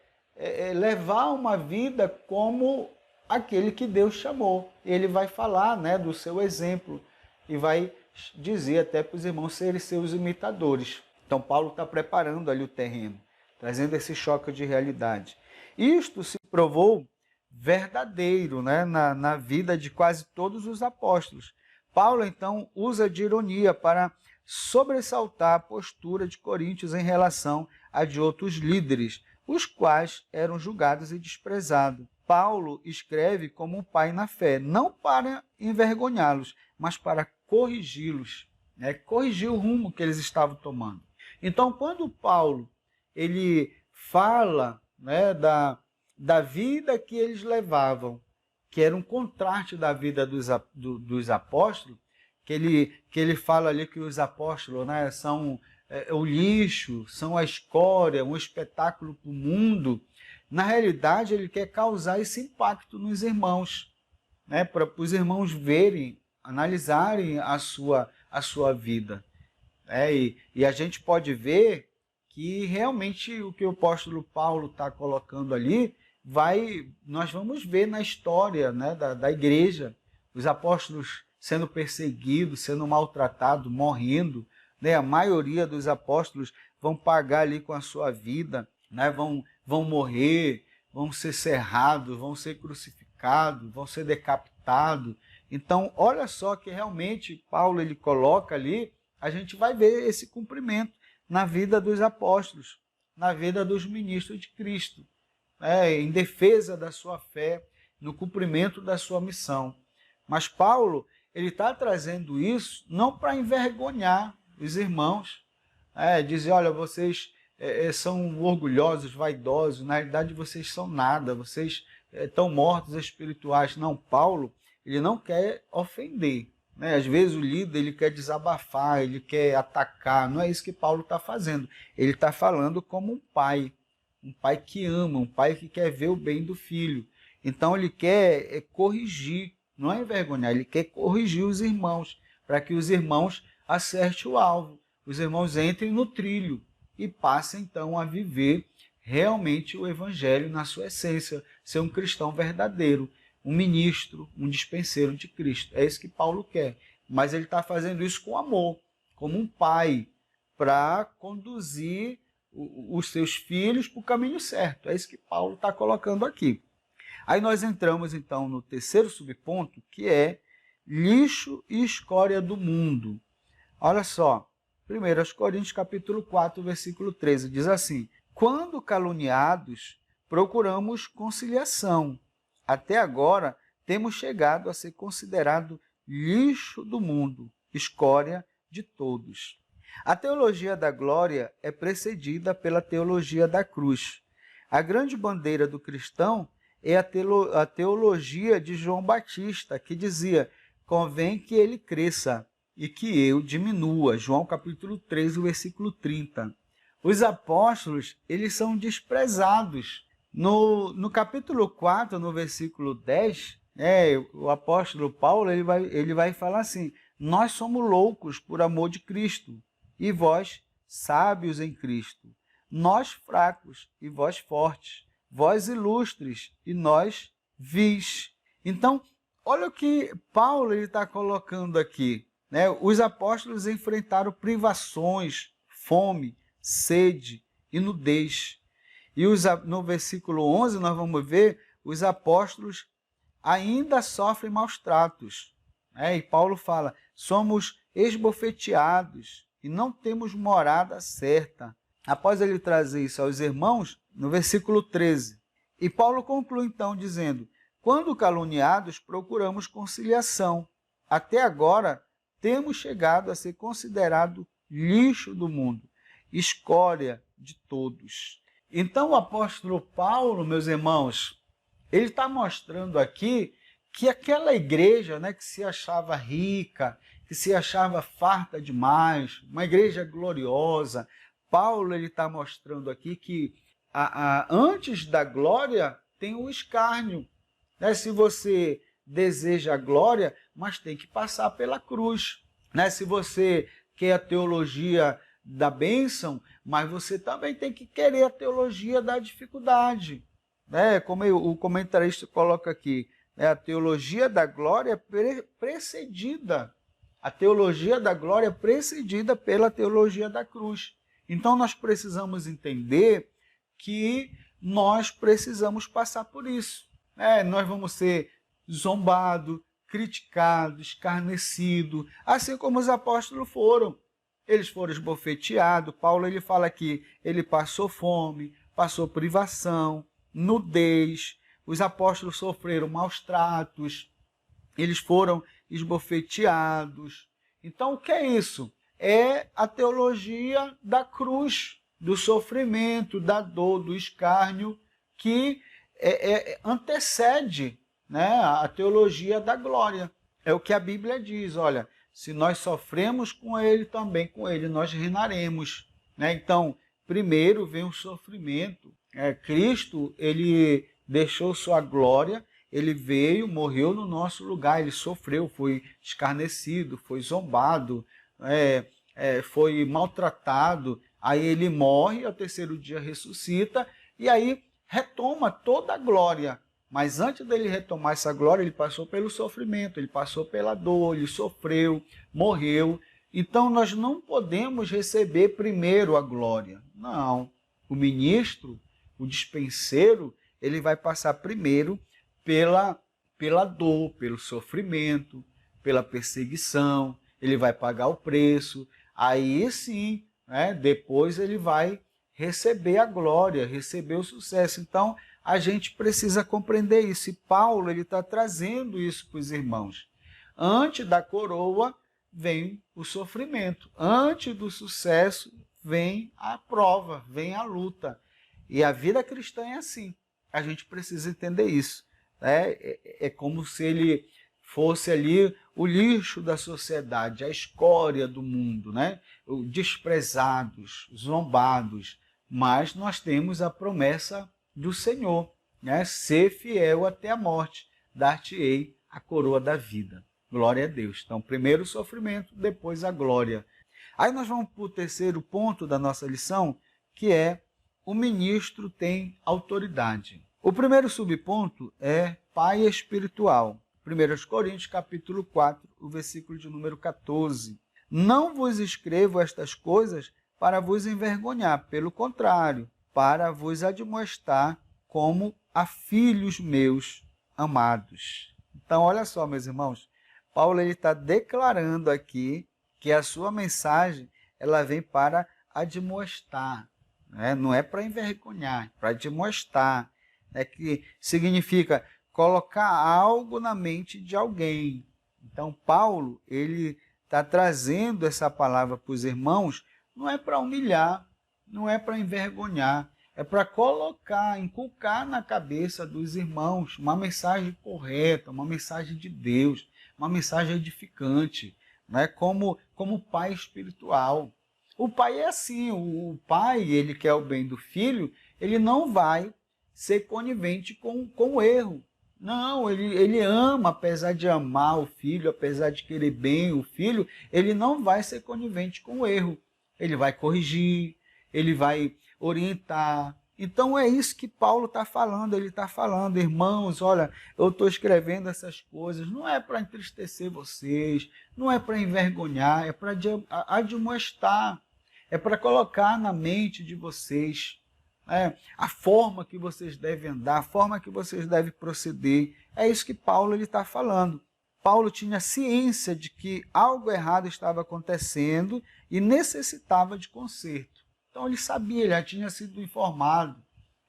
levar uma vida como aquele que Deus chamou. Ele vai falar, né, do seu exemplo e vai dizer até para os irmãos serem seus imitadores. Então Paulo está preparando ali o terreno, trazendo esse choque de realidade. Isto se provou verdadeiro, né, na vida de quase todos os apóstolos. Paulo, então, usa de ironia para sobressaltar a postura de Coríntios em relação a de outros líderes, os quais eram julgados e desprezados. Paulo escreve como um pai na fé, não para envergonhá-los, mas para corrigi-los, né, corrigir o rumo que eles estavam tomando. Então, quando Paulo ele fala, né, da vida que eles levavam, que era um contraste da vida dos apóstolos, que ele fala ali que os apóstolos, né, são o lixo, são a escória, um espetáculo para o mundo. Na realidade, ele quer causar esse impacto nos irmãos, né, para os irmãos verem, analisarem a sua vida. E a gente pode ver que realmente o que o apóstolo Paulo está colocando ali, nós vamos ver na história, né, da igreja, os apóstolos sendo perseguidos, sendo maltratados, morrendo, né? A maioria dos apóstolos vão pagar ali com a sua vida, né? Vão morrer, vão ser serrados, vão ser crucificados, vão ser decapitados. Então, olha só que realmente Paulo ele coloca ali, a gente vai ver esse cumprimento na vida dos apóstolos, na vida dos ministros de Cristo, em defesa da sua fé, no cumprimento da sua missão. Mas Paulo ele está trazendo isso não para envergonhar os irmãos, dizer, olha, vocês são orgulhosos, vaidosos, na realidade vocês são nada, vocês estão mortos espirituais. Não, Paulo ele não quer ofender. Né? Às vezes o líder ele quer desabafar, ele quer atacar, não é isso que Paulo está fazendo. Ele está falando como um pai que ama, um pai que quer ver o bem do filho. Então ele quer corrigir, não é envergonhar, ele quer corrigir os irmãos, para que os irmãos acertem o alvo, os irmãos entrem no trilho e passem então a viver realmente o evangelho na sua essência, ser um cristão verdadeiro, um ministro, um dispenseiro de Cristo. É isso que Paulo quer, mas ele está fazendo isso com amor, como um pai, para conduzir os seus filhos para o caminho certo. É isso que Paulo está colocando aqui. Aí nós entramos então no terceiro subponto, que é lixo e escória do mundo. Olha só, 1 Coríntios capítulo 4, versículo 13, diz assim: quando caluniados, procuramos conciliação. Até agora, temos chegado a ser considerado lixo do mundo, escória de todos. A teologia da glória é precedida pela teologia da cruz. A grande bandeira do cristão é a teologia de João Batista, que dizia: convém que ele cresça e que eu diminua. João capítulo 3, versículo 30. Os apóstolos, eles são desprezados. No capítulo 4, no versículo 10, o apóstolo Paulo ele vai falar assim: nós somos loucos por amor de Cristo, e vós sábios em Cristo. nós fracos e vós fortes, vós ilustres e nós vis. Então, olha o que Paulo está colocando aqui, né? Os apóstolos enfrentaram privações, fome, sede e nudez. E no versículo 11 nós vamos ver os apóstolos ainda sofrem maus tratos. E Paulo fala, somos esbofeteados e não temos morada certa. Após ele trazer isso aos irmãos, no versículo 13, e Paulo conclui então dizendo, quando caluniados procuramos conciliação. Até agora temos chegado a ser considerado lixo do mundo, escória de todos. Então o apóstolo Paulo, meus irmãos, ele está mostrando aqui que aquela igreja, né, que se achava rica, que se achava farta demais, uma igreja gloriosa, Paulo está mostrando aqui que antes da glória tem o escárnio. Né? Se você deseja a glória, mas tem que passar pela cruz. Né? Se você quer a teologia da bênção, mas você também tem que querer a teologia da dificuldade. Né? Como o comentarista coloca aqui, né? A teologia da glória precedida. A teologia da glória precedida pela teologia da cruz. Então nós precisamos entender que nós precisamos passar por isso. Nós vamos ser zombados, criticados, escarnecidos, assim como os apóstolos foram. Eles foram esbofeteados. Paulo ele fala que ele passou fome, passou privação, nudez. Os apóstolos sofreram maus tratos, eles foram esbofeteados. Então o que é isso? É a teologia da cruz, do sofrimento, da dor, do escárnio, que antecede, né, a teologia da glória. É o que a Bíblia diz, olha, se nós sofremos com ele, também com ele nós reinaremos. Né? Então, primeiro vem o sofrimento. Cristo, ele deixou sua glória, ele veio, morreu no nosso lugar, ele sofreu, foi escarnecido, foi zombado, foi maltratado, aí ele morre, ao terceiro dia ressuscita, e aí retoma toda a glória. Mas antes dele retomar essa glória, ele passou pelo sofrimento, ele passou pela dor, ele sofreu, morreu. Então nós não podemos receber primeiro a glória. Não. O ministro, o dispenseiro, ele vai passar primeiro pela dor, pelo sofrimento, pela perseguição, ele vai pagar o preço. Aí sim, né, depois ele vai receber a glória, receber o sucesso. Então, a gente precisa compreender isso. E Paulo está trazendo isso para os irmãos. Antes da coroa vem o sofrimento. Antes do sucesso vem a prova, vem a luta. E a vida cristã é assim. A gente precisa entender isso. É como se ele fosse ali o lixo da sociedade, a escória do mundo, né? Desprezados, zombados. Mas nós temos a promessa do Senhor, né? Ser fiel até a morte, dar-te-ei a coroa da vida. Glória a Deus. Então, primeiro o sofrimento, depois a glória. Aí nós vamos para o terceiro ponto da nossa lição, que é o ministro tem autoridade. O primeiro subponto é pai espiritual. 1 Coríntios, capítulo 4, o versículo de número 14. Não vos escrevo estas coisas para vos envergonhar, pelo contrário, para vos admoestar como a filhos meus amados. Então, olha só, meus irmãos, Paulo está declarando aqui que a sua mensagem ela vem para admoestar, né? Não é para envergonhar, é para admoestar, que significa colocar algo na mente de alguém. Então, Paulo ele está trazendo essa palavra para os irmãos, não é para humilhar, não é para envergonhar, é para colocar, inculcar na cabeça dos irmãos uma mensagem correta, uma mensagem de Deus, uma mensagem edificante, né? Como pai espiritual. O pai é assim, o pai, ele quer o bem do filho, ele não vai ser conivente com o erro. Não, ele ama, apesar de amar o filho, apesar de querer bem o filho, ele não vai ser conivente com o erro. Ele vai corrigir, ele vai orientar. Então é isso que Paulo está falando. Ele está falando, irmãos, olha, eu estou escrevendo essas coisas, não é para entristecer vocês, não é para envergonhar, é para admoestar, é para colocar na mente de vocês a forma que vocês devem andar, a forma que vocês devem proceder. É isso que Paulo está falando. Paulo tinha ciência de que algo errado estava acontecendo e necessitava de conserto. Então ele sabia, ele já tinha sido informado,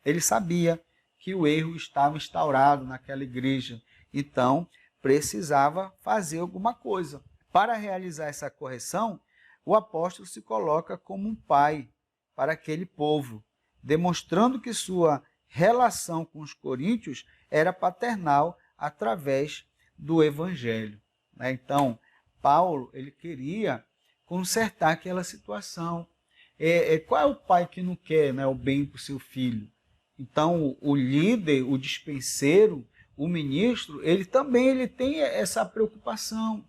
ele sabia que o erro estava instaurado naquela igreja. Então precisava fazer alguma coisa. Para realizar essa correção, o apóstolo se coloca como um pai para aquele povo, demonstrando que sua relação com os coríntios era paternal através do evangelho. Então, Paulo, ele queria consertar aquela situação. Qual é o pai que não quer, o bem para o seu filho? Então, o líder, o dispenseiro, o ministro, ele também tem essa preocupação.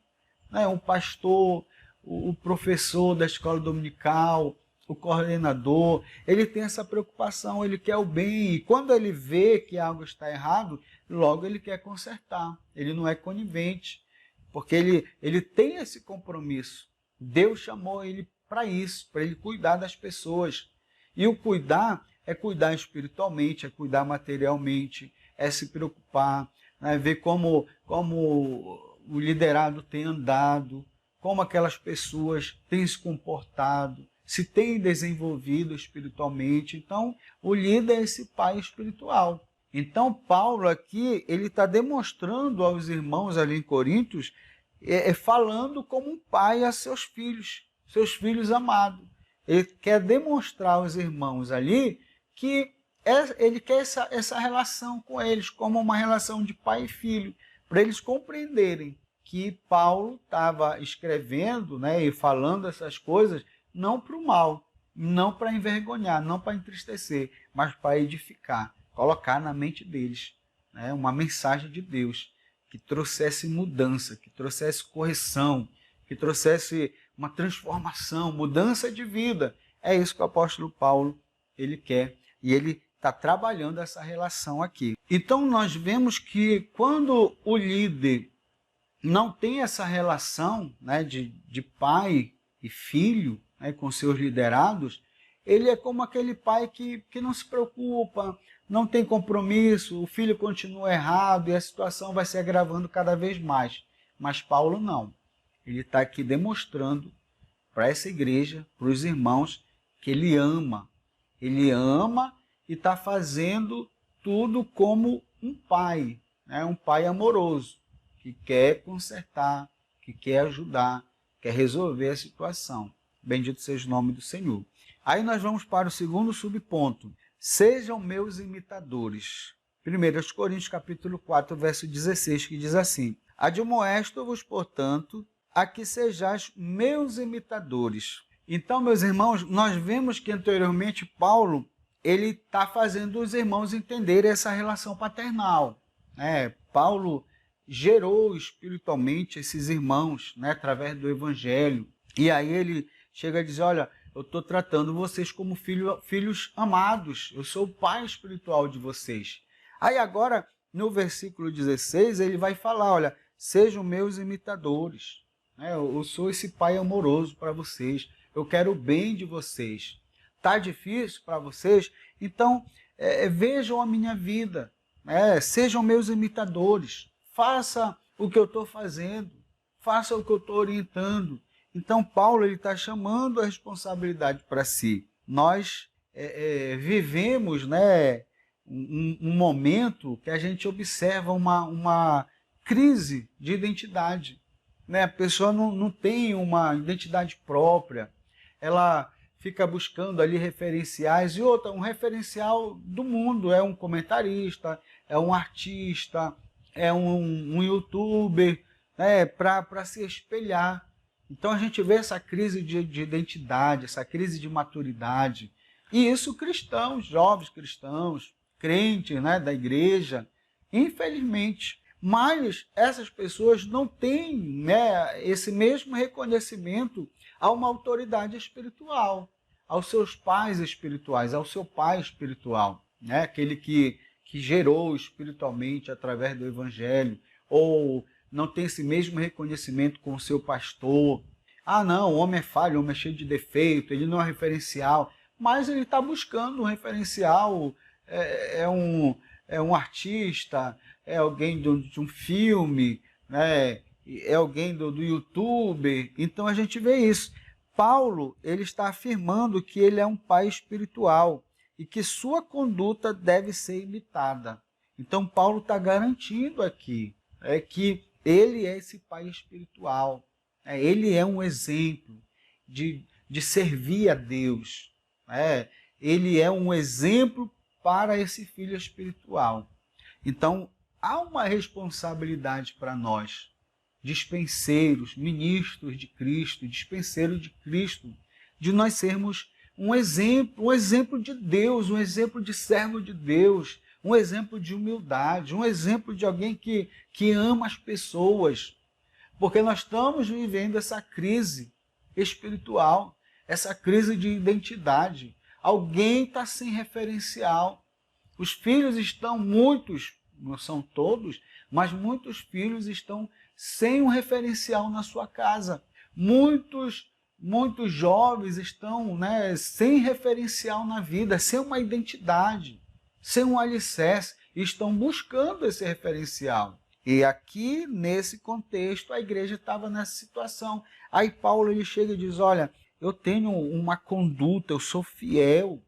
Um pastor, o professor da escola dominical, o coordenador, ele tem essa preocupação, ele quer o bem. E quando ele vê que algo está errado, logo ele quer consertar. Ele não é conivente, porque ele tem esse compromisso. Deus chamou ele para isso, para ele cuidar das pessoas. E o cuidar é cuidar espiritualmente, é cuidar materialmente, é se preocupar, ver como o liderado tem andado, como aquelas pessoas têm se comportado, se têm desenvolvido espiritualmente. Então, o líder é esse pai espiritual. Então, Paulo aqui, ele está demonstrando aos irmãos ali em Coríntios, falando como um pai a seus filhos amados. Ele quer demonstrar aos irmãos ali que ele quer essa relação com eles, como uma relação de pai e filho, para eles compreenderem que Paulo estava escrevendo, e falando essas coisas, não para o mal, não para envergonhar, não para entristecer, mas para edificar, colocar na mente deles uma mensagem de Deus que trouxesse mudança, que trouxesse correção, que trouxesse uma transformação, mudança de vida. É isso que o apóstolo Paulo ele quer, e ele está trabalhando essa relação aqui. Então nós vemos que quando o líder não tem essa relação de pai e filho, com seus liderados, ele é como aquele pai que não se preocupa, não tem compromisso, o filho continua errado e a situação vai se agravando cada vez mais. Mas Paulo não. Ele está aqui demonstrando para essa igreja, para os irmãos, que ele ama. Ele ama e está fazendo tudo como um pai amoroso, que quer consertar, que quer ajudar, quer resolver a situação. Bendito seja o nome do Senhor. Aí nós vamos para o segundo subponto. Sejam meus imitadores. 1 Coríntios capítulo 4, verso 16, que diz assim: Admoesto-vos, portanto, a que sejais meus imitadores. Então, meus irmãos, nós vemos que anteriormente Paulo, ele está fazendo os irmãos entenderem essa relação paternal. Paulo gerou espiritualmente esses irmãos, através do evangelho. E aí ele chega a dizer, olha, eu estou tratando vocês como filhos amados, eu sou o pai espiritual de vocês. Aí agora, no versículo 16, ele vai falar, olha, sejam meus imitadores. Eu sou esse pai amoroso para vocês, eu quero o bem de vocês. Está difícil para vocês? Então, vejam a minha vida, sejam meus imitadores, faça o que eu estou fazendo, faça o que eu estou orientando. Então, Paulo está chamando a responsabilidade para si. Nós vivemos um momento que a gente observa uma crise de identidade. A pessoa não tem uma identidade própria, ela fica buscando ali referenciais, e outra, um referencial do mundo, é um comentarista, é um artista, é um youtuber, para se espelhar. Então a gente vê essa crise de identidade, essa crise de maturidade, e isso cristãos, jovens cristãos, crentes da igreja, infelizmente. Mas essas pessoas não têm esse mesmo reconhecimento a uma autoridade espiritual, aos seus pais espirituais, ao seu pai espiritual, né? Aquele que gerou espiritualmente através do evangelho, ou não tem esse mesmo reconhecimento com o seu pastor. Ah, não, o homem é falho, o homem é cheio de defeito, ele não é referencial, mas ele está buscando um referencial, é um artista, é alguém de um filme, né? É alguém do YouTube. Então a gente vê isso. Paulo, ele está afirmando que ele é um pai espiritual e que sua conduta deve ser imitada. Então Paulo está garantindo aqui que ele é esse pai espiritual. Ele é um exemplo de servir a Deus. Ele é um exemplo para esse filho espiritual. Então há uma responsabilidade para nós, dispenseiros, ministros de Cristo, dispenseiros de Cristo, de nós sermos um exemplo de Deus, um exemplo de servo de Deus, um exemplo de humildade, um exemplo de alguém que ama as pessoas, porque nós estamos vivendo essa crise espiritual, essa crise de identidade. Alguém está sem referencial. Os filhos estão, muitos, não são todos, mas muitos filhos estão sem um referencial na sua casa. Muitos jovens estão, sem referencial na vida, sem uma identidade, sem um alicerce, e estão buscando esse referencial. E aqui, nesse contexto, a igreja estava nessa situação. Aí Paulo ele chega e diz, olha, eu tenho uma conduta, eu sou fiel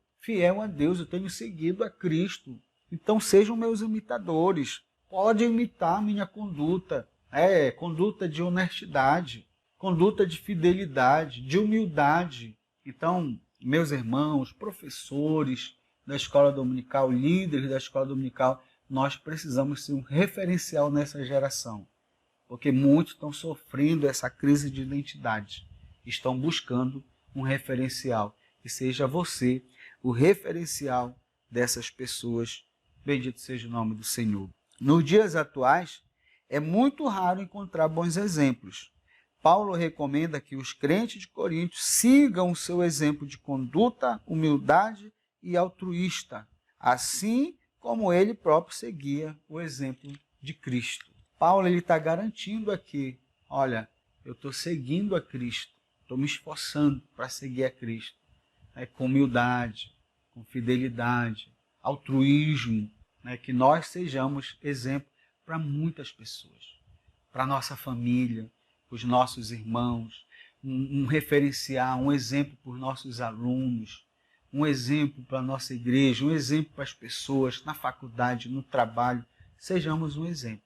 a Deus, eu tenho seguido a Cristo. Então sejam meus imitadores, podem imitar a minha conduta, conduta de honestidade, conduta de fidelidade, de humildade. Então, meus irmãos, professores da escola dominical, líderes da escola dominical, nós precisamos ser um referencial nessa geração, porque muitos estão sofrendo essa crise de identidade, estão buscando um referencial, e seja você o referencial dessas pessoas. Bendito seja o nome do Senhor. Nos dias atuais, é muito raro encontrar bons exemplos. Paulo recomenda que os crentes de Corinto sigam o seu exemplo de conduta, humildade e altruísta, assim como ele próprio seguia o exemplo de Cristo. Paulo está garantindo aqui, olha, eu estou seguindo a Cristo, estou me esforçando para seguir a Cristo, com humildade, com fidelidade, altruísmo, que nós sejamos exemplo para muitas pessoas, para a nossa família, para os nossos irmãos, um referencial, um exemplo para os nossos alunos, um exemplo para a nossa igreja, um exemplo para as pessoas na faculdade, no trabalho, sejamos um exemplo.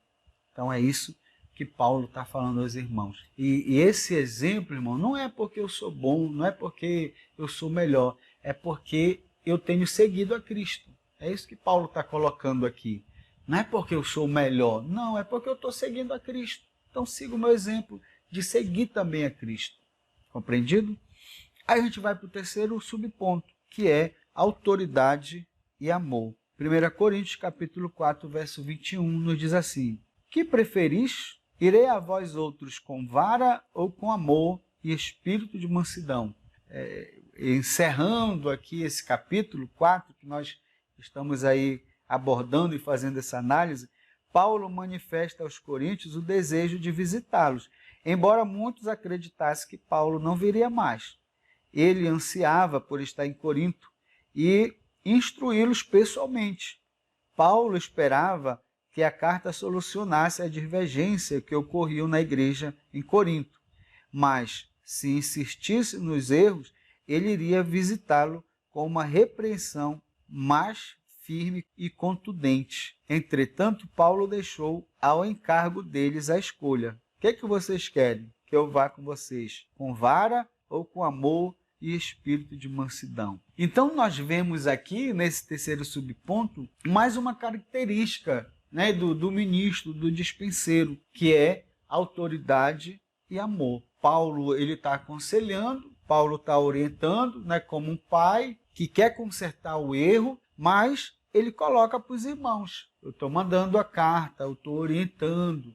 Então é isso que Paulo está falando aos irmãos. E esse exemplo, irmão, não é porque eu sou bom, não é porque eu sou melhor, é porque eu tenho seguido a Cristo. É isso que Paulo está colocando aqui. Não é porque eu sou melhor, não, é porque eu estou seguindo a Cristo. Então siga o meu exemplo de seguir também a Cristo. Compreendido? Aí a gente vai para o terceiro subponto, que é autoridade e amor. 1 Coríntios capítulo 4, verso 21, nos diz assim: que preferis? Irei a vós outros com vara ou com amor e espírito de mansidão? Encerrando aqui esse capítulo 4, que nós estamos aí abordando e fazendo essa análise, Paulo manifesta aos coríntios o desejo de visitá-los, embora muitos acreditassem que Paulo não viria mais. Ele ansiava por estar em Corinto e instruí-los pessoalmente. Paulo esperava que a carta solucionasse a divergência que ocorreu na igreja em Corinto, mas, se insistisse nos erros, ele iria visitá-lo com uma repreensão mais firme e contundente. Entretanto, Paulo deixou ao encargo deles a escolha. O que vocês querem? Que eu vá com vocês com vara ou com amor e espírito de mansidão? Então nós vemos aqui, nesse terceiro subponto, mais uma característica, do ministro, do dispenseiro, que é autoridade e amor. Paulo ele está aconselhando, Paulo está orientando, como um pai que quer consertar o erro, mas ele coloca para os irmãos. Eu estou mandando a carta, eu estou orientando.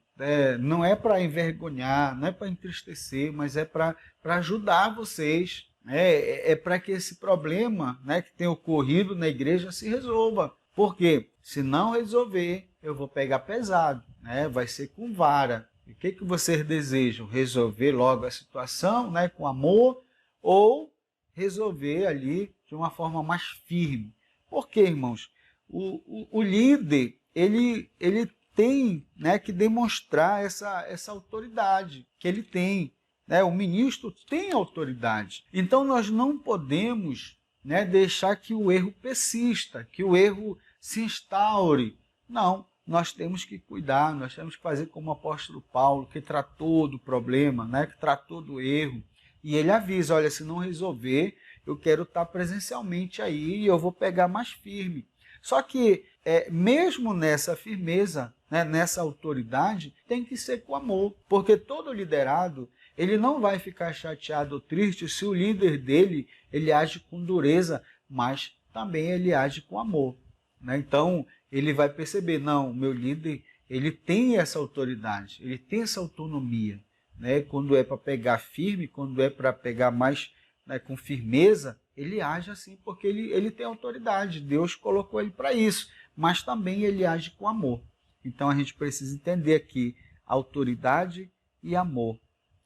Não é para envergonhar, não é para entristecer, mas é para ajudar vocês. É para que esse problema, né, que tem ocorrido na igreja se resolva. Porque se não resolver, eu vou pegar pesado, né? Vai ser com vara. E o que vocês desejam? Resolver logo a situação, né, com amor, ou resolver ali de uma forma mais firme? Por quê, irmãos? O líder, ele tem, né, que demonstrar essa autoridade que ele tem. Né? O ministro tem autoridade. Então nós não podemos, né, deixar que o erro persista, que o erro se instaure. Não, nós temos que cuidar, nós temos que fazer como o apóstolo Paulo, que tratou do problema, né, que tratou do erro. E ele avisa, olha, se não resolver, eu quero estar presencialmente aí e eu vou pegar mais firme. Só que, mesmo nessa firmeza, né, nessa autoridade, tem que ser com amor, porque todo liderado, ele não vai ficar chateado ou triste se o líder dele, ele age com dureza, mas também ele age com amor. Né? Então, ele vai perceber, não, o meu líder, ele tem essa autoridade, ele tem essa autonomia. Né? Quando é para pegar firme, quando é para pegar mais, né, com firmeza, ele age assim porque ele tem autoridade, Deus colocou ele para isso, mas também ele age com amor. Então, a gente precisa entender aqui autoridade e amor.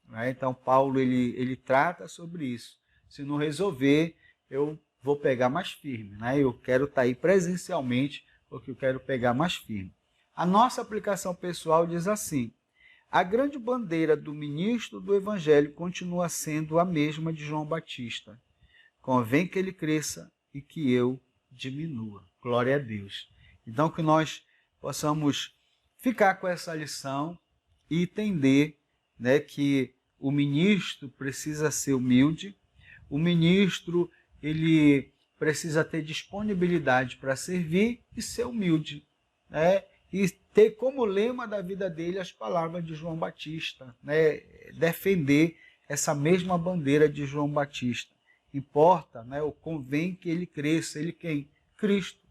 Né? Então, Paulo ele trata sobre isso. Se não resolver, eu vou pegar mais firme. Né? Eu quero estar aí presencialmente, porque eu quero pegar mais firme. A nossa aplicação pessoal diz assim: a grande bandeira do ministro do Evangelho continua sendo a mesma de João Batista. Convém que ele cresça e que eu diminua. Glória a Deus. Então, que nós possamos ficar com essa lição e entender, né, que o ministro precisa ser humilde, o ministro ele precisa ter disponibilidade para servir e ser humilde, né, e ter como lema da vida dele as palavras de João Batista, né, defender essa mesma bandeira de João Batista. Importa, né, o convém que ele cresça, ele quem? Cristo.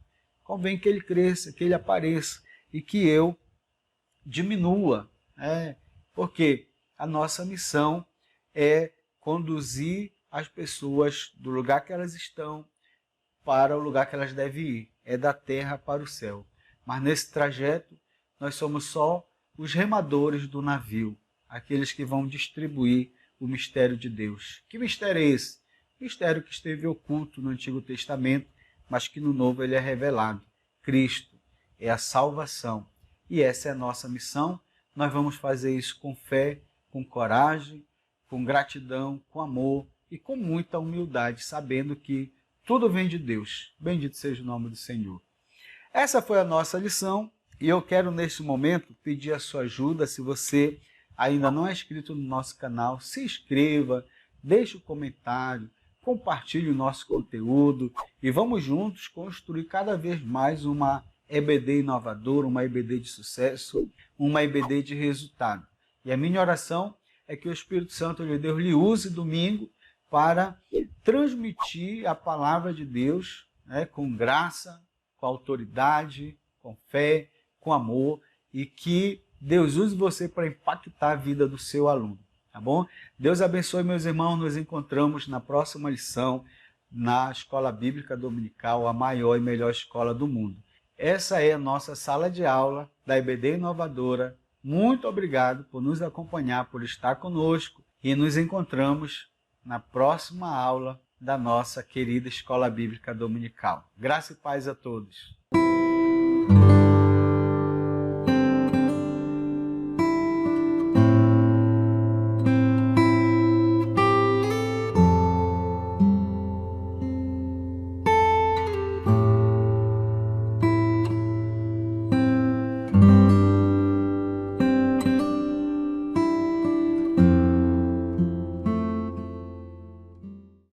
Convém que ele cresça, que ele apareça e que eu diminua, né, porque a nossa missão é conduzir as pessoas do lugar que elas estão para o lugar que elas devem ir. É da terra para o céu. Mas nesse trajeto, nós somos só os remadores do navio, aqueles que vão distribuir o mistério de Deus. Que mistério é esse? Mistério que esteve oculto no Antigo Testamento, mas que no Novo ele é revelado. Cristo é a salvação. E essa é a nossa missão. Nós vamos fazer isso com fé, com coragem, com gratidão, com amor e com muita humildade, sabendo que tudo vem de Deus. Bendito seja o nome do Senhor. Essa foi a nossa lição e eu quero neste momento pedir a sua ajuda. Se você ainda não é inscrito no nosso canal, se inscreva, deixe um comentário, compartilhe o nosso conteúdo e vamos juntos construir cada vez mais uma EBD inovadora, uma EBD de sucesso, uma EBD de resultado. E a minha oração é que o Espírito Santo de Deus lhe use domingo para transmitir a palavra de Deus, né, com graça, com autoridade, com fé, com amor, e que Deus use você para impactar a vida do seu aluno. Tá bom? Deus abençoe, meus irmãos. Nos encontramos na próxima lição na Escola Bíblica Dominical, a maior e melhor escola do mundo. Essa é a nossa sala de aula da EBD Inovadora. Muito obrigado por nos acompanhar, por estar conosco e nos encontramos na próxima aula da nossa querida Escola Bíblica Dominical. Graça e paz a todos.